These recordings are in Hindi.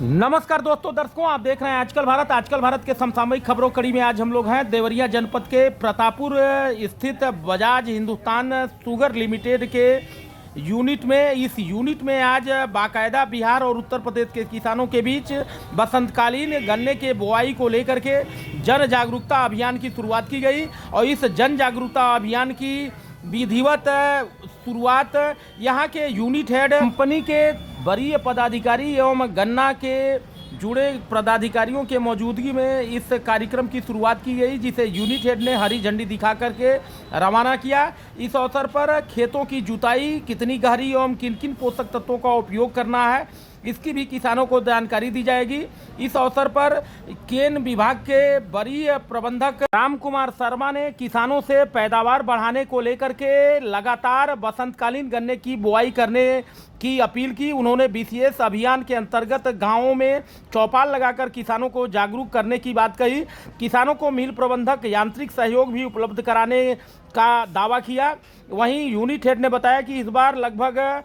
नमस्कार दोस्तों, दर्शकों, आप देख रहे हैं आजकल भारत। आजकल भारत के समसामयिक खबरों कड़ी में आज हम लोग हैं देवरिया जनपद के प्रतापपुर स्थित बजाज हिंदुस्तान शुगर लिमिटेड के यूनिट में। इस यूनिट में आज बाकायदा बिहार और उत्तर प्रदेश के किसानों के बीच बसंतकालीन गन्ने के बुआई को लेकर के जन जागरूकता अभियान की शुरुआत की गई और इस जन जागरूकता अभियान की विधिवत शुरुआत यहाँ के यूनिट हेड, कंपनी के वरीय पदाधिकारी एवं गन्ना के जुड़े पदाधिकारियों के मौजूदगी में इस कार्यक्रम की शुरुआत की गई, जिसे यूनिट हेड ने हरी झंडी दिखा करके रवाना किया। इस अवसर पर खेतों की जुताई कितनी गहरी एवं किन किन पोषक तत्वों का उपयोग करना है, इसकी भी किसानों को जानकारी दी जाएगी। इस अवसर पर केन विभाग के वरीय प्रबंधक राम कुमार शर्मा ने किसानों से पैदावार बढ़ाने को लेकर के लगातार बसंतकालीन गन्ने की बुआई करने की अपील की। उन्होंने विशेष अभियान के अंतर्गत गांवों में चौपाल लगाकर किसानों को जागरूक करने की बात कही। किसानों को मिल प्रबंधक यांत्रिक सहयोग भी उपलब्ध कराने का दावा किया। वहीं यूनिट हेड ने बताया कि इस बार लगभग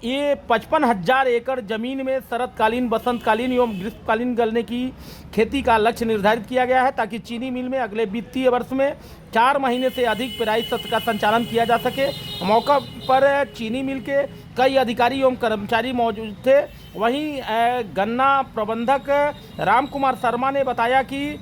ये 55,000 एकड़ जमीन में शरतकालीन, बसंतकालीन एवं ग्रीष्मकालीन गन्ने की खेती का लक्ष्य निर्धारित किया गया है, ताकि चीनी मिल में अगले वित्तीय वर्ष में 4 महीने से अधिक पेराई सत्र का संचालन किया जा सके। मौका पर चीनी मिल के कई अधिकारी एवं कर्मचारी मौजूद थे। वहीं गन्ना प्रबंधक राम कुमार शर्मा ने बताया कि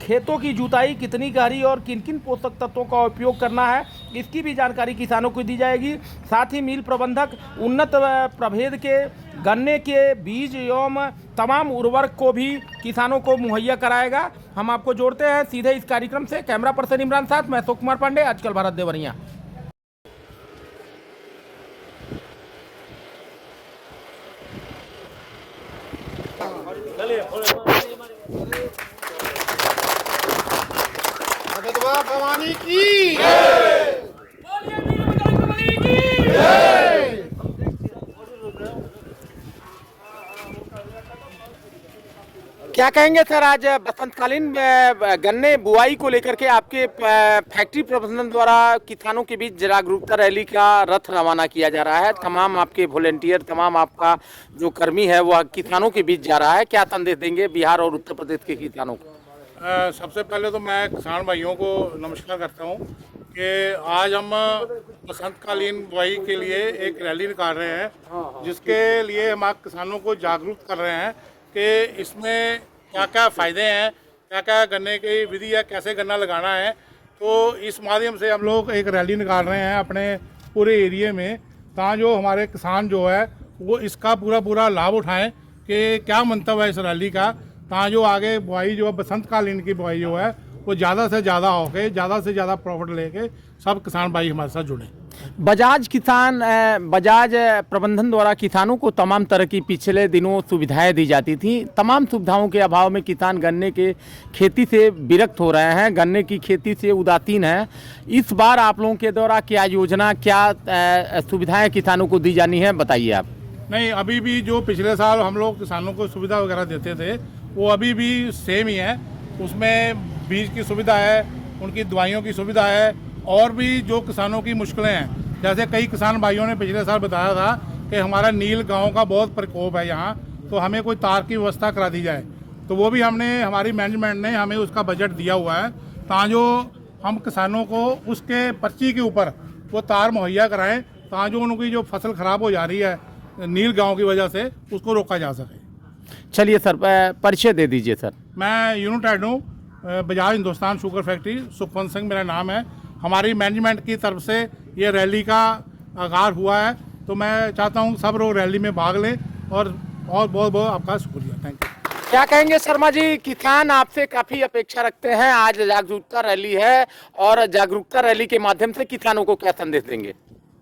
खेतों की जुताई कितनी गहरी और किन किन पोषक तत्वों का उपयोग करना है, इसकी भी जानकारी किसानों को दी जाएगी। साथ ही मिल प्रबंधक उन्नत प्रभेद के गन्ने के बीज एवं तमाम उर्वरक को भी किसानों को मुहैया कराएगा। हम आपको जोड़ते हैं सीधे इस कार्यक्रम से। कैमरा पर्सन इमरान साथ, मैं अशोक कुमार पांडे, आजकल भारत, देवरिया। भवानी की क्या कहेंगे सर, आज बसंतकालीन गन्ने बुआई को लेकर के आपके फैक्ट्री प्रबंधन द्वारा किसानों के बीच जागरूकता रैली का रथ रवाना किया जा रहा है। तमाम आपके वॉलेंटियर, तमाम आपका जो कर्मी है वह किसानों के बीच जा रहा है। क्या संदेश देंगे बिहार और उत्तर प्रदेश के किसानों को? सबसे पहले तो मैं किसान भाइयों को नमस्कार करता हूं कि आज हम बसंतकालीन बुआई के लिए एक रैली निकाल रहे हैं, जिसके लिए हम किसानों को जागरूक कर रहे हैं कि इसमें क्या क्या फ़ायदे हैं, क्या क्या गन्ने की विधि है, कैसे गन्ना लगाना है। तो इस माध्यम से हम लोग एक रैली निकाल रहे हैं अपने पूरे एरिए में, ताकि जो हमारे किसान जो है वो इसका पूरा लाभ उठाएं कि क्या मंतव्य है इस रैली का, ताकि जो आगे बुआई जो है बसंतकालीन की बुआई जो है वो ज़्यादा से ज़्यादा होके ज़्यादा से ज़्यादा प्रॉफिट लेके सब किसान भाई हमारे साथ जुड़े। बजाज प्रबंधन द्वारा किसानों को तमाम तरह की पिछले दिनों सुविधाएं दी जाती थी। तमाम सुविधाओं के अभाव में किसान गन्ने के खेती से विरक्त हो रहे हैं, गन्ने की खेती से उदासीन है। इस बार आप लोगों के द्वारा क्या योजना, क्या सुविधाएं किसानों को दी जानी है, बताइए आप। नहीं, अभी भी जो पिछले साल हम लोग किसानों को सुविधा वगैरह देते थे वो अभी भी सेम ही है। उसमें बीज की सुविधा है, उनकी दवाइयों की सुविधा है, और भी जो किसानों की मुश्किलें हैं, जैसे कई किसान भाइयों ने पिछले साल बताया था कि हमारा नील गांव का बहुत प्रकोप है यहाँ, तो हमें कोई तार की व्यवस्था करा दी जाए। तो वो भी हमारी मैनेजमेंट ने हमें उसका बजट दिया हुआ है, ताकि जो हम किसानों को उसके पर्ची के ऊपर वो तार मुहैया कराएं, ताकि जो उनकी जो फसल ख़राब हो जा रही है नील गांव की वजह से, उसको रोका जा सके। चलिए सर, परिचय दे दीजिए सर। मैं यूनिट हेड हूँ बजाज हिंदुस्तान शुगर फैक्ट्री, सुखवंत सिंह मेरा नाम है। हमारी मैनेजमेंट की तरफ से ये रैली का आगाज़ हुआ है, तो मैं चाहता हूँ सब लोग रैली में भाग लें, और बहुत बहुत आपका शुक्रिया, थैंक यू। क्या कहेंगे शर्मा जी, किसान आपसे काफ़ी अपेक्षा रखते हैं। आज जागरूकता रैली है और जागरूकता रैली के माध्यम से किसानों को क्या संदेश देंगे?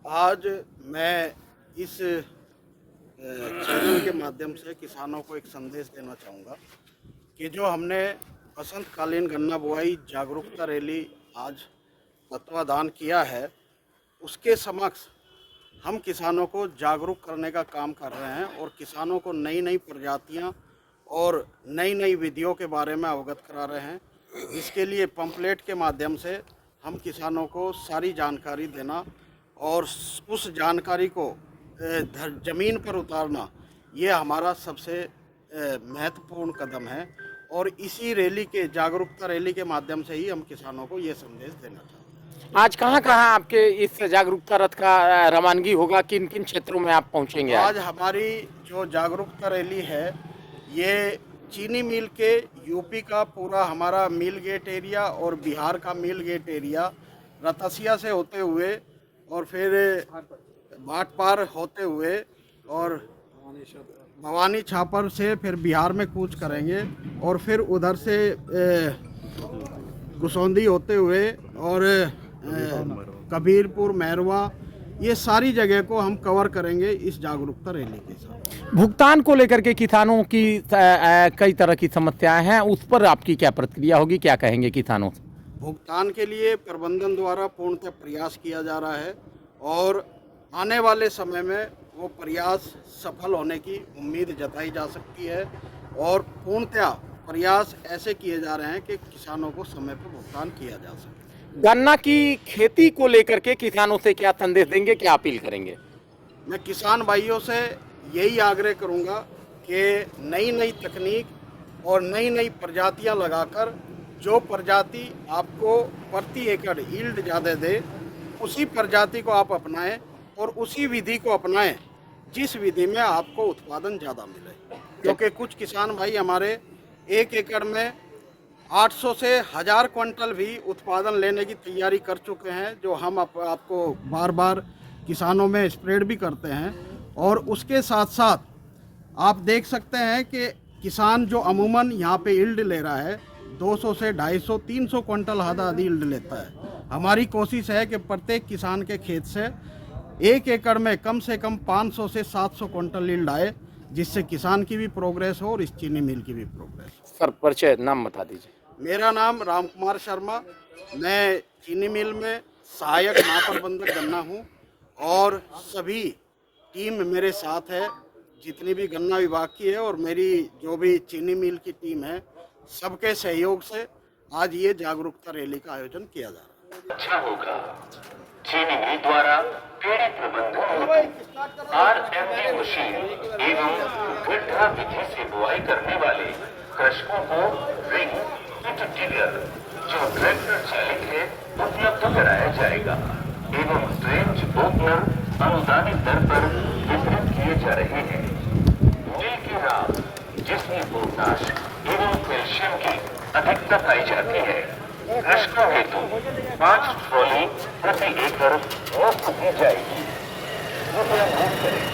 आज मैं इस चैनल के माध्यम से किसानों को एक संदेश देना चाहूँगा कि जो हमने बसंतकालीन गन्ना बुआई जागरूकता रैली आज तत्वाधान किया है, उसके समक्ष हम किसानों को जागरूक करने का काम कर रहे हैं और किसानों को नई नई प्रजातियां और नई नई विधियों के बारे में अवगत करा रहे हैं। इसके लिए पंपलेट के माध्यम से हम किसानों को सारी जानकारी देना और उस जानकारी को ज़मीन पर उतारना, ये हमारा सबसे महत्वपूर्ण कदम है और इसी रैली के जागरूकता रैली के माध्यम से ही हम किसानों को ये संदेश देना चाहते हैं। आज कहाँ कहाँ आपके इस जागरूकता रथ का रवानगी होगा, किन किन क्षेत्रों में आप पहुंचेंगे? आज हमारी जो जागरूकता रैली है ये चीनी मिल के यूपी का पूरा हमारा मिल गेट एरिया और बिहार का मिल गेट एरिया रतसिया से होते हुए और फिर भाट पार होते हुए और भवानी छापर से फिर बिहार में कूच करेंगे और फिर उधर से गुसौंदी होते हुए और कबीरपुर मैरवा ये सारी जगह को हम कवर करेंगे इस जागरूकता रैली के साथ। भुगतान को लेकर के किसानों की कई तरह की समस्याएं हैं, उस पर आपकी क्या प्रतिक्रिया होगी, क्या कहेंगे किसानों से? भुगतान के लिए प्रबंधन द्वारा पूर्णतः प्रयास किया जा रहा है और आने वाले समय में वो प्रयास सफल होने की उम्मीद जताई जा सकती है और पूर्णतः प्रयास ऐसे किए जा रहे हैं कि किसानों को समय पर भुगतान किया जा सके। गन्ना की खेती को लेकर के किसानों से क्या संदेश देंगे, क्या अपील करेंगे? मैं किसान भाइयों से यही आग्रह करूंगा कि नई नई तकनीक और नई नई प्रजातियां लगाकर जो प्रजाति आपको प्रति एकड़ यील्ड ज़्यादा दे उसी प्रजाति को आप अपनाएं और उसी विधि को अपनाएं जिस विधि में आपको उत्पादन ज़्यादा मिले, क्योंकि कुछ किसान भाई हमारे 1 एकड़ में 800 से 1000 क्विंटल भी उत्पादन लेने की तैयारी कर चुके हैं, जो हम आपको बार बार किसानों में स्प्रेड भी करते हैं। और उसके साथ साथ आप देख सकते हैं कि किसान जो अमूमन यहाँ पे यील्ड ले रहा है 200 से 250 300 क्विंटल आधी यील्ड लेता है। हमारी कोशिश है कि प्रत्येक किसान के खेत से 1 एकड़ में कम से कम 500 से 700 क्विंटल यील्ड आए, जिससे किसान की भी प्रोग्रेस हो और इस चीनी मिल की भी प्रोग्रेस हो। सर परिचय नाम बता दीजिए। मेरा नाम रामकुमार शर्मा, मैं चीनी मिल में सहायक महाप्रबंधक गन्ना हूँ और सभी टीम मेरे साथ है, जितनी भी गन्ना विभाग की है और मेरी जो भी चीनी मिल की टीम है, सबके सहयोग से आज ये जागरूकता रैली का आयोजन किया जा रहा है। अच्छा होगा चीनी मिल द्वारा पेड़ी प्रबंधन आरएमडी मशीन एवं गड्ढा विधि से बुआई करने वाले कृषकों को रिंग किट टिगर जो ट्रैक्टर चालित है उपलब्ध कराया जाएगा एवं ट्रेंच ओपनर अनुदानित दर पर वितरित किए जा रहे हैं। मिल की राम जिसमें पोटाश एवं कैल्शियम की अधिकता पाई जाती है, कृषकों हेतु 5 ट्रॉली प्रति एकड़ मुफ्त दी जाएगी। कृपया नोट करें,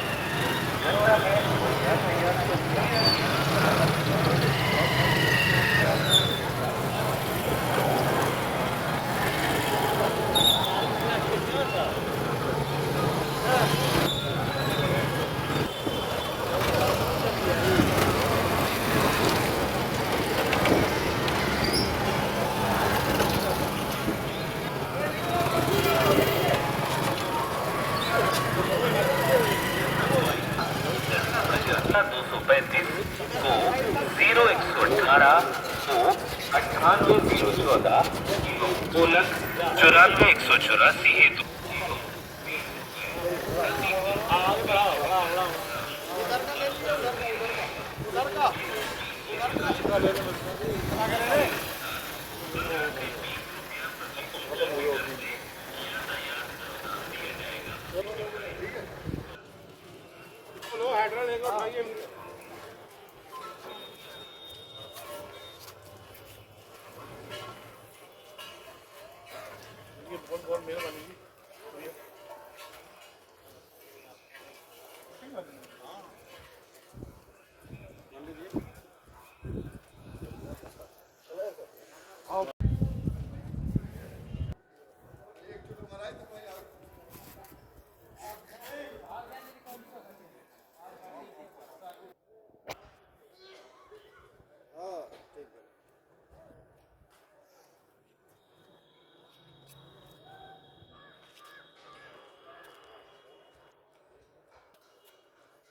गन्ना में यूरिया तैयार करने गोलक 94,184 हेतु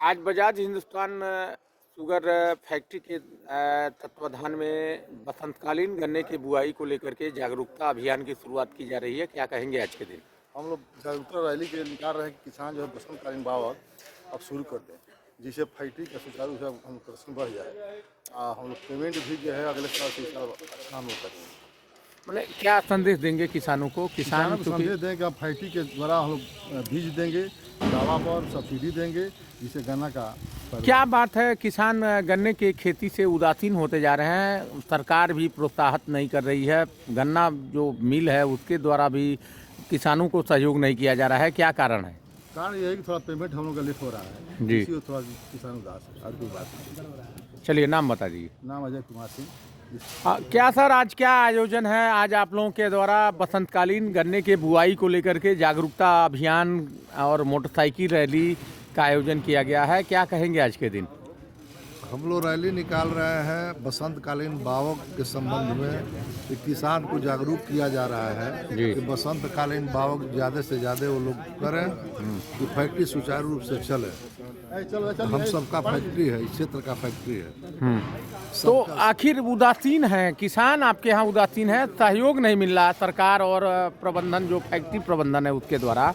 आज बजाज हिंदुस्तान शुगर फैक्ट्री के तत्वाधान में बसंतकालीन गन्ने की बुआई को लेकर के जागरूकता अभियान की शुरुआत की जा रही है, क्या कहेंगे आज के दिन? हम लोग जागरूकता रैली के निकाल रहे हैं कि किसान जो है बसंतकालीन बावत अब शुरू कर दें, जिससे फैक्ट्री का सुचारू रूप से हम प्रदर्शन बढ़ जाए। हम लोग पेमेंट भी जो है अगले साल से काम हो सकें। मतलब क्या संदेश देंगे किसानों को? किसान को संदेश दें कि आप फैक्ट्री के द्वारा हम लोग बीज देंगे, दवा पर सब्सिडी देंगे, जिससे गन्ना का क्या बात है, किसान गन्ने की खेती से उदासीन होते जा रहे हैं, सरकार भी प्रोत्साहित नहीं कर रही है, गन्ना जो मिल है उसके द्वारा भी किसानों को सहयोग नहीं किया जा रहा है, क्या कारण है? कारण यह है कि थोड़ा पेमेंट हम लोग का लेट हो रहा है जी। इसी थोड़ा किसान उदास है, और कोई बात नहीं। चलिए नाम बता दीजिए। नाम अजय कुमार सिंह। क्या सर आज क्या आयोजन है? आज आप लोगों के द्वारा बसंतकालीन गन्ने के बुआई को लेकर के जागरूकता अभियान और मोटरसाइकिल रैली का आयोजन किया गया है, क्या कहेंगे आज के दिन? हम लोग रैली निकाल रहे हैं बसंतकालीन बावक के संबंध में कि किसान को जागरूक किया जा रहा है कि बसंतकालीन बावक ज़्यादा से ज़्यादा वो लोग करें कि फैक्ट्री सुचारू रूप से चले। हम सबका फैक्ट्री है, इस क्षेत्र का फैक्ट्री है। तो आखिर उदासीन है किसान, आपके यहाँ उदासीन है, सहयोग नहीं मिल रहा सरकार और प्रबंधन जो फैक्ट्री प्रबंधन है उसके द्वारा?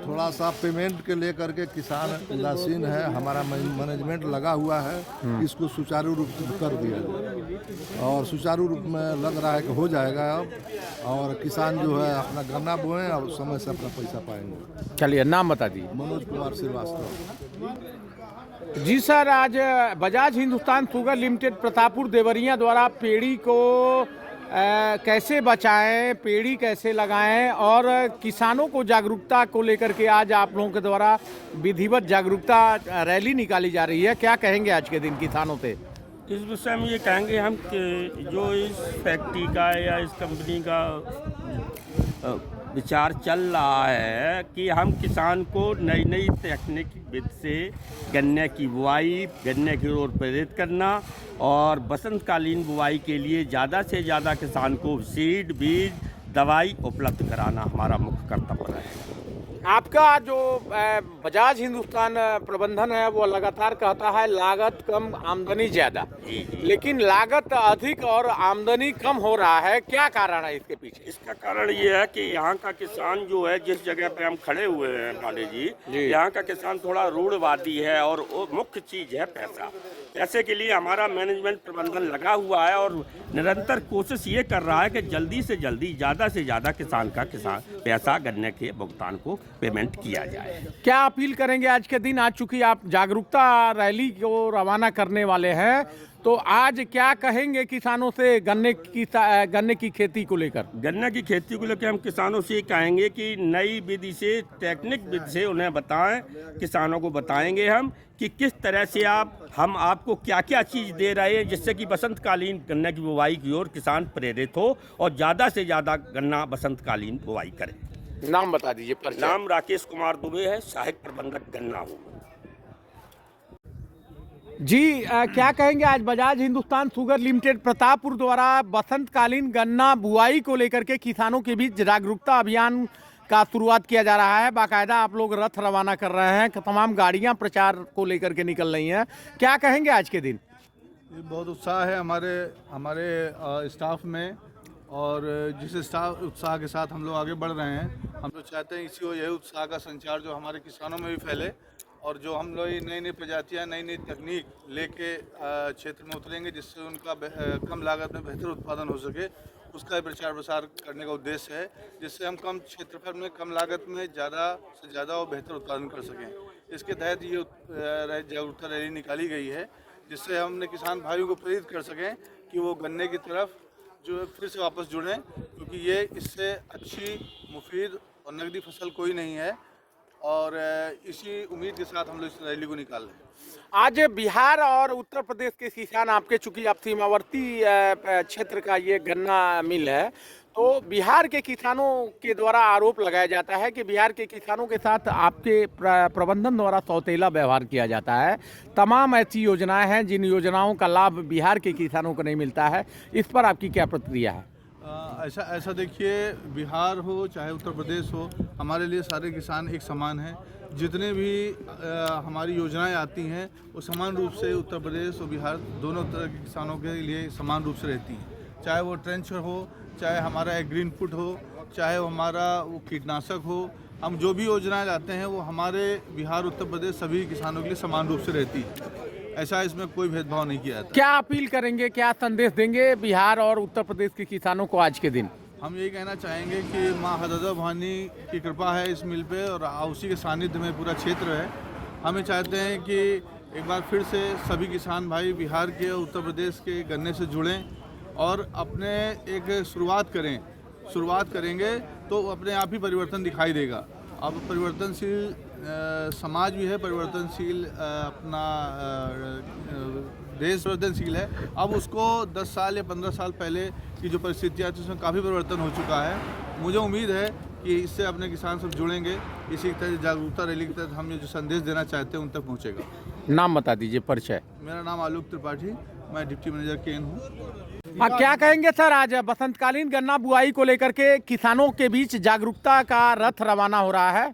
थोड़ा सा पेमेंट के लेकर के किसान उदासीन है। हमारा मैनेजमेंट लगा हुआ है कि इसको सुचारू रूप से कर दिया जाए और सुचारू रूप में लग रहा है कि हो जाएगा अब, और किसान जो है अपना गन्ना बोएं और समय से अपना पैसा पाएंगे। चलिए नाम बता दीजिए। मनोज कुमार श्रीवास्तव। जी सर, आज बजाज हिंदुस्तान शुगर लिमिटेड प्रतापपुर देवरिया द्वारा पेड़ी को कैसे बचाएं, पेड़ी कैसे लगाएं और किसानों को जागरूकता को लेकर के आज आप लोगों के द्वारा विधिवत जागरूकता रैली निकाली जा रही है, क्या कहेंगे आज के दिन किसानों से? इस विषय में ये कहेंगे हम कि जो इस फैक्ट्री का या इस कंपनी का विचार चल रहा है कि हम किसान को नई नई तकनीक विधि से गन्ने की बुआई, गन्ने की ओर प्रेरित करना और बसंतकालीन बुआई के लिए ज़्यादा से ज़्यादा किसान को सीड, बीज, दवाई उपलब्ध कराना हमारा मुख्य कर्तव्य है। आपका जो बजाज हिंदुस्तान प्रबंधन है वो लगातार कहता है लागत कम आमदनी ज़्यादा, लेकिन लागत अधिक और आमदनी कम हो रहा है, क्या कारण है इसके पीछे? इसका कारण ये है कि यहाँ का किसान जो है, जिस जगह पे हम खड़े हुए हैं पांडे जी, यहाँ का किसान थोड़ा रूढ़वादी है और वो मुख्य चीज़ है पैसा। पैसे के लिए हमारा मैनेजमेंट प्रबंधन लगा हुआ है और निरंतर कोशिश ये कर रहा है कि जल्दी से जल्दी ज़्यादा से ज़्यादा किसान पैसा गन्ने के भुगतान को पेमेंट किया जाए। क्या अपील करेंगे आज के दिन? आज चूंकि आप जागरूकता रैली को रवाना करने वाले हैं, तो आज क्या कहेंगे किसानों से गन्ने की खेती को लेकर? गन्ने की खेती को लेकर हम किसानों से कहेंगे कि नई विधि से, टेक्निक विधि से उन्हें बताएं, किसानों को बताएंगे हम कि किस तरह से हम आपको क्या क्या चीज़ दे रहे हैं जिससे कि बसंतकालीन गन्ने की बुवाई की ओर किसान प्रेरित हो और ज़्यादा से ज़्यादा गन्ना बसंतकालीन बुवाई करे। नाम बता दीजिए। नाम राकेश कुमार दुबे है, सहायक प्रबंधक गन्ना हूँ। जी क्या कहेंगे? आज बजाज हिंदुस्तान शुगर लिमिटेड प्रतापपुर द्वारा बसंतकालीन गन्ना बुआई को लेकर के किसानों के बीच जागरूकता अभियान का शुरुआत किया जा रहा है। बाकायदा आप लोग रथ रवाना कर रहे हैं, तमाम गाड़ियां प्रचार को लेकर के निकल रही हैं, क्या कहेंगे आज के दिन? ये बहुत उत्साह है हमारे स्टाफ में, और जिस उत्साह के साथ हम लोग आगे बढ़ रहे हैं, हम लोग चाहते हैं इसी यही उत्साह का संचार जो हमारे किसानों में भी फैले और जो हम लोग नई नई प्रजातियाँ, नई नई तकनीक लेके क्षेत्र में उतरेंगे जिससे उनका कम लागत में बेहतर उत्पादन हो सके, उसका प्रचार प्रसार करने का उद्देश्य है, जिससे हम कम क्षेत्रफल में कम लागत में ज़्यादा से ज़्यादा और बेहतर उत्पादन कर सकें। इसके तहत ये जागरूकता रैली निकाली गई है, जिससे हमने किसान भाइयों को प्रेरित कर सकें कि वो गन्ने की तरफ जो फिर से वापस जुड़ें, क्योंकि ये इससे अच्छी, मुफीद और नकदी फसल कोई नहीं है, और इसी उम्मीद के साथ हम लोग इस रैली को निकाल रहे हैं। आज बिहार और उत्तर प्रदेश के किसान, आपके चूंकि आप सीमावर्ती क्षेत्र का ये गन्ना मिल है, तो बिहार के किसानों के द्वारा आरोप लगाया जाता है कि बिहार के किसानों के साथ आपके प्रबंधन द्वारा सौतेला व्यवहार किया जाता है। तमाम ऐसी योजनाएं हैं जिन योजनाओं का लाभ बिहार के किसानों को नहीं मिलता है, इस पर आपकी क्या प्रतिक्रिया है? ऐसा देखिए, बिहार हो चाहे उत्तर प्रदेश हो, हमारे लिए सारे किसान एक समान हैं। जितने भी हमारी योजनाएं आती हैं वो समान रूप से उत्तर प्रदेश और बिहार दोनों तरह के किसानों के लिए समान रूप से रहती हैं। चाहे वो ट्रेंचर हो, चाहे हमारा एग्री इनपुट हो, चाहे वो हमारा कीटनाशक हो, हम जो भी योजनाएं लाते हैं वो हमारे बिहार उत्तर प्रदेश सभी किसानों के लिए समान रूप से रहती है। ऐसा इसमें कोई भेदभाव नहीं किया जाता। क्या अपील करेंगे, क्या संदेश देंगे बिहार और उत्तर प्रदेश के किसानों को आज के दिन? हम यही कहना चाहेंगे कि माँ हरदा भवानी की कृपा है इस मिल पे और उसी के सानिध्य में पूरा क्षेत्र है। हम ये चाहते हैं कि एक बार फिर से सभी किसान भाई बिहार के और उत्तर प्रदेश के गन्ने से जुड़ें और अपने एक शुरुआत करेंगे तो अपने आप ही परिवर्तन दिखाई देगा। अब परिवर्तनशील समाज भी है, परिवर्तनशील अपना देश परिवर्तनशील है। अब उसको 10 साल या 15 साल पहले की जो परिस्थितियाँ थी उसमें काफ़ी परिवर्तन हो चुका है। मुझे उम्मीद है कि इससे अपने किसान सब जुड़ेंगे। इसी तरह जागरूकता रैली के तहत हम ये जो संदेश देना चाहते हैं उन तक पहुँचेगा। नाम बता दीजिए, परिचय। मेरा नाम आलोक त्रिपाठी, मैं डिप्टी मैनेजर केन हूँ। हाँ, क्या कहेंगे सर, आज बसंतकालीन गन्ना बुआई को लेकर के किसानों के बीच जागरूकता का रथ रवाना हो रहा है?